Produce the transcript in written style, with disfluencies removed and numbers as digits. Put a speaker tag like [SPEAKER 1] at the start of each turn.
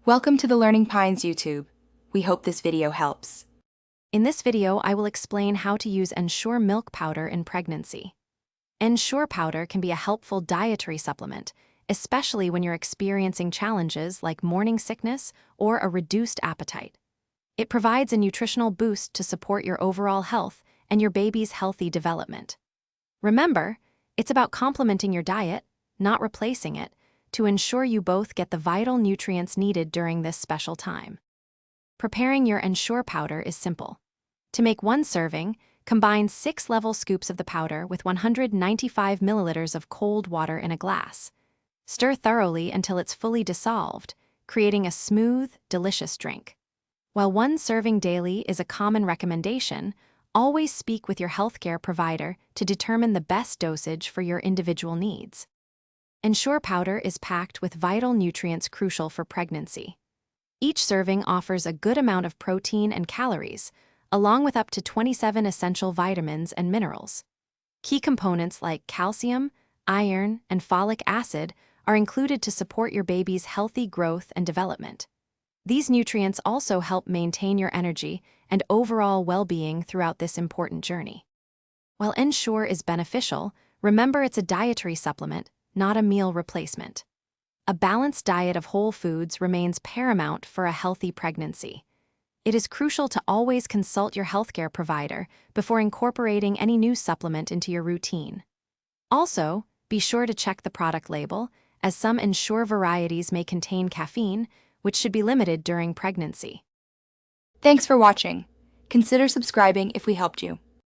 [SPEAKER 1] Welcome to the Learning Pines YouTube. We hope this video helps.
[SPEAKER 2] In this video, I will explain how to use Ensure milk powder in pregnancy. Ensure powder can be a helpful dietary supplement, especially when you're experiencing challenges like morning sickness or a reduced appetite. It provides a nutritional boost to support your overall health and your baby's healthy development. Remember, it's about complementing your diet, not replacing it, to ensure you both get the vital nutrients needed during this special time. Preparing your Ensure powder is simple. To make one serving, combine 6 level scoops of the powder with 195 milliliters of cold water in a glass. Stir thoroughly until it's fully dissolved, creating a smooth, delicious drink. While one serving daily is a common recommendation, always speak with your healthcare provider to determine the best dosage for your individual needs. Ensure powder is packed with vital nutrients crucial for pregnancy. Each serving offers a good amount of protein and calories, along with up to 27 essential vitamins and minerals. Key components like calcium, iron, and folic acid are included to support your baby's healthy growth and development. These nutrients also help maintain your energy and overall well-being throughout this important journey. While Ensure is beneficial, remember it's a dietary supplement, not a meal replacement. A balanced diet of whole foods remains paramount for a healthy pregnancy. It is crucial to always consult your healthcare provider before incorporating any new supplement into your routine. Also, be sure to check the product label, as some Ensure varieties may contain caffeine, which should be limited during pregnancy.
[SPEAKER 1] Thanks for watching. Consider subscribing if we helped you.